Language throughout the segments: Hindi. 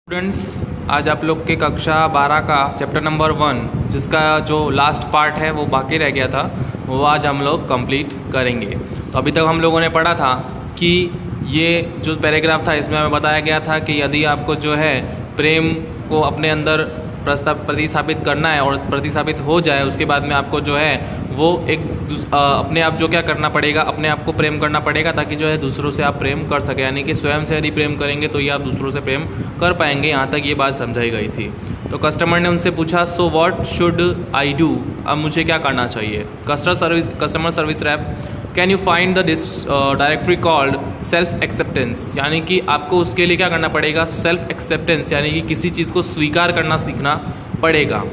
स्टूडेंट्स, आज आप लोग के कक्षा 12 का चैप्टर नंबर 1 जिसका जो लास्ट पार्ट है वो बाकी रह गया था वो आज हम लोग कंप्लीट करेंगे। तो अभी तक हम लोगों ने पढ़ा था कि ये जो पैराग्राफ था इसमें हमें बताया गया था कि यदि आपको जो है प्रेम को अपने अंदर प्रतिस्थापित करना है और प्रतिस्थापित हो जाए उसके बाद में आपको जो है वो अपने आप जो क्या करना पड़ेगा, अपने आप को प्रेम करना पड़ेगा ताकि जो है दूसरों से आप प्रेम कर सकें। यानी कि स्वयं से यदि प्रेम करेंगे तो ये आप दूसरों से प्रेम कर पाएंगे। यहाँ तक ये बात समझाई गई थी। तो कस्टमर ने उनसे पूछा, so what should I do, अब मुझे क्या करना चाहिए। Customer service rep, can you find the directory called self acceptance, यानी कि आपको उसके लिए क्या करना पड़ेगा, सेल्फ एक्सेप्टेंस, यानी कि किसी चीज़ को स्वीकार करना सीखना पड़ेगा।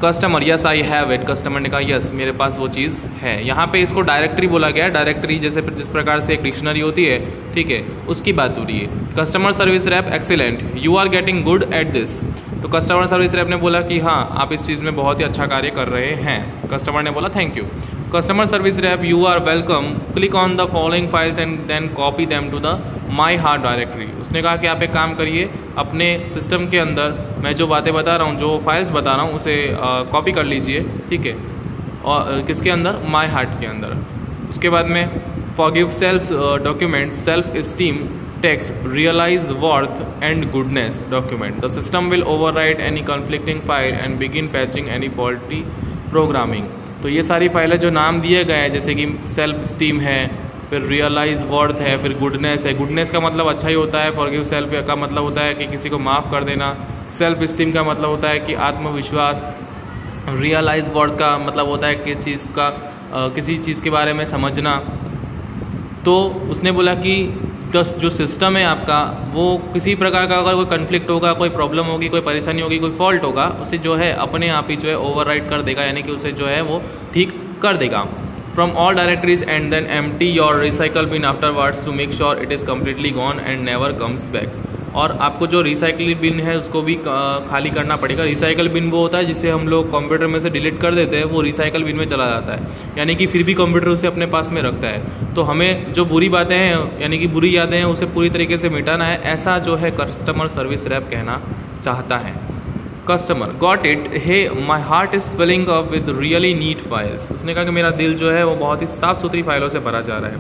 Customer, yes I have it, customer ने कहा यस मेरे पास वो चीज़ है। यहाँ पे इसको डायरेक्टरी बोला गया है। डायरेक्टरी जैसे जिस प्रकार से एक डिक्शनरी होती है, ठीक है, उसकी बात हो रही है। Customer service rep, excellent, you are getting good at this. तो कस्टमर सर्विस रैप ने बोला कि हाँ आप इस चीज़ में बहुत ही अच्छा कार्य कर रहे हैं। कस्टमर ने बोला thank you. Customer service rep, you are welcome, click on the following files and then copy them to the my heart directory. उसने कहा कि आप एक काम करिए, अपने सिस्टम के अंदर मैं जो बातें बता रहा हूँ, जो फाइल्स बता रहा हूँ उसे कॉपी कर लीजिए, ठीक है, और किसके अंदर, माई हार्ट के अंदर। उसके बाद में forgive self document, self esteem text, realize worth and goodness document. The system will overwrite any conflicting file and begin patching any faulty programming. तो ये सारी फाइलें जो नाम दिए गए हैं जैसे कि सेल्फ स्टीम है, फिर रियलाइज वर्थ है, फिर गुडनेस है। गुडनेस का मतलब अच्छा ही होता है। फॉरगिव सेल्फ का मतलब होता है कि किसी को माफ़ कर देना। सेल्फ स्टीम का मतलब होता है कि आत्मविश्वास। रियलाइज वर्थ का मतलब होता है किसी चीज़ के बारे में समझना। तो उसने बोला कि जो सिस्टम है आपका वो किसी प्रकार का अगर कोई कन्फ्लिक्ट होगा, कोई प्रॉब्लम होगी, कोई परेशानी होगी, कोई फॉल्ट होगा, उसे जो है अपने आप ही जो है ओवरराइट कर देगा, यानी कि उसे जो है वो ठीक कर देगा। From all directories and then empty your recycle bin afterwards to make sure it is completely gone and never comes back। और आपको जो रिसाइकल बिन है उसको भी खाली करना पड़ेगा। रिसाइकल बिन वो होता है जिसे हम लोग कंप्यूटर में से डिलीट कर देते हैं, वो रिसाइकल बिन में चला जाता है, यानी कि फिर भी कंप्यूटर उसे अपने पास में रखता है। तो हमें जो बुरी बातें हैं यानी कि बुरी यादें हैं उसे पूरी तरीके से मिटाना है, ऐसा जो है कस्टमर सर्विस रैप कहना चाहता है। Customer, got it, hey my heart is filling up with really neat files. उसने कहा कि मेरा दिल जो है वो बहुत ही साफ़ सुथरी फाइलों से भरा जा रहा है।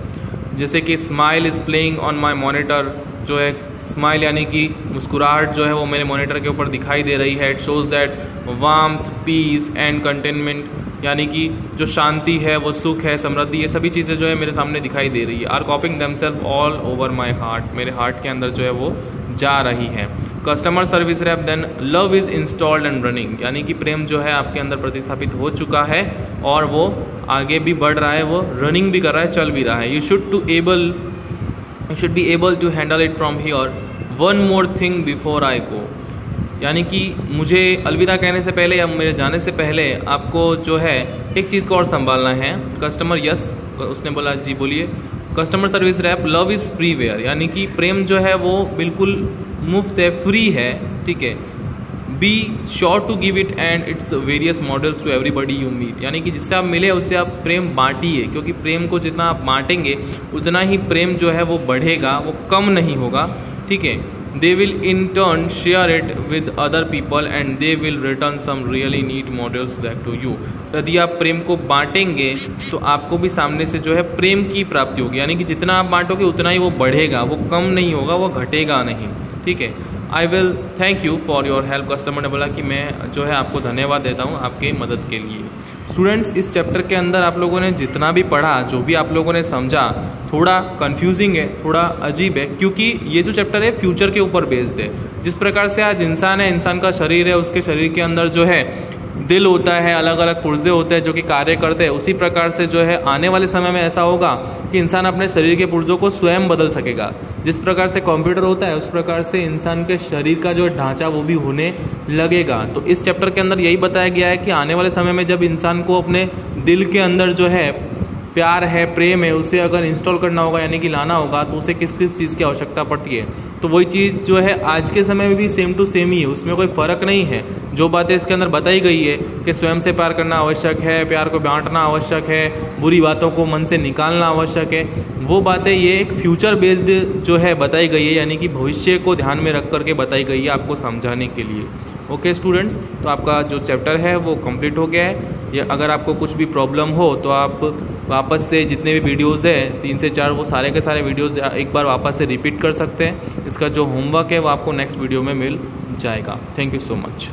जैसे कि smile is playing on my monitor, जो है स्माइल यानी कि मुस्कुराहट जो है वो मेरे मॉनिटर के ऊपर दिखाई दे रही है। It shows that warmth, peace and contentment, यानी कि जो शांति है, वो सुख है, समृद्धि, ये सभी चीज़ें जो है मेरे सामने दिखाई दे रही है। Are copying themselves all over my heart, मेरे हार्ट के अंदर जो है वो जा रही है। Customer service rep, then love is installed and running, यानी कि प्रेम जो है आपके अंदर प्रतिस्थापित हो चुका है और वो आगे भी बढ़ रहा है, वो रनिंग भी कर रहा है, चल भी रहा है। You should be able to handle it from here, one more thing before I go, यानी कि मुझे अलविदा कहने से पहले या मेरे जाने से पहले आपको जो है एक चीज़ को और संभालना है। कस्टमर, यस, उसने बोला जी बोलिए। Customer service rep, love is freeware, यानी कि प्रेम जो है वो बिल्कुल मुफ्त है, फ्री है, ठीक है। Be sure to give it and its various models to everybody you meet, यानी कि जिससे आप मिले उससे आप प्रेम बांटिए, क्योंकि प्रेम को जितना आप बांटेंगे उतना ही प्रेम जो है वो बढ़ेगा, वो कम नहीं होगा, ठीक है। They will in turn share it with other people and they will return some really neat models back to you. यदि आप प्रेम को बांटेंगे तो आपको भी सामने से जो है प्रेम की प्राप्ति होगी, यानी कि जितना आप बांटोगे उतना ही वो बढ़ेगा, वो कम नहीं होगा, वो घटेगा नहीं, ठीक है। I will thank you for your help, customer ने बोला कि मैं जो है आपको धन्यवाद देता हूँ आपके मदद के लिए। स्टूडेंट्स, इस चैप्टर के अंदर आप लोगों ने जितना भी पढ़ा, जो भी आप लोगों ने समझा, थोड़ा कंफ्यूजिंग है, थोड़ा अजीब है, क्योंकि ये जो चैप्टर है फ्यूचर के ऊपर बेस्ड है। जिस प्रकार से आज इंसान है, इंसान का शरीर है, उसके शरीर के अंदर जो है दिल होता है, अलग अलग पुर्जे होते हैं जो कि कार्य करते हैं, उसी प्रकार से जो है आने वाले समय में ऐसा होगा कि इंसान अपने शरीर के पुर्जों को स्वयं बदल सकेगा। जिस प्रकार से कंप्यूटर होता है उस प्रकार से इंसान के शरीर का जो ढांचा वो भी होने लगेगा। तो इस चैप्टर के अंदर यही बताया गया है कि आने वाले समय में जब इंसान को अपने दिल के अंदर जो है प्यार है, प्रेम है, उसे अगर इंस्टॉल करना होगा यानी कि लाना होगा तो उसे किस किस चीज़ की आवश्यकता पड़ती है। तो वही चीज़ जो है आज के समय में भी सेम टू सेम ही है, उसमें कोई फ़र्क नहीं है। जो बातें इसके अंदर बताई गई है कि स्वयं से प्यार करना आवश्यक है, प्यार को बांटना आवश्यक है, बुरी बातों को मन से निकालना आवश्यक है, वो बातें ये एक फ्यूचर बेस्ड जो है बताई गई है, यानी कि भविष्य को ध्यान में रख करके बताई गई है आपको समझाने के लिए। ओके स्टूडेंट्स, तो आपका जो चैप्टर है वो कंप्लीट हो गया है। या अगर आपको कुछ भी प्रॉब्लम हो तो आप वापस से जितने भी वीडियोस हैं 3 से 4 वो सारे के सारे वीडियोस एक बार वापस से रिपीट कर सकते हैं। इसका जो होमवर्क है वो आपको नेक्स्ट वीडियो में मिल जाएगा। Thank you so much.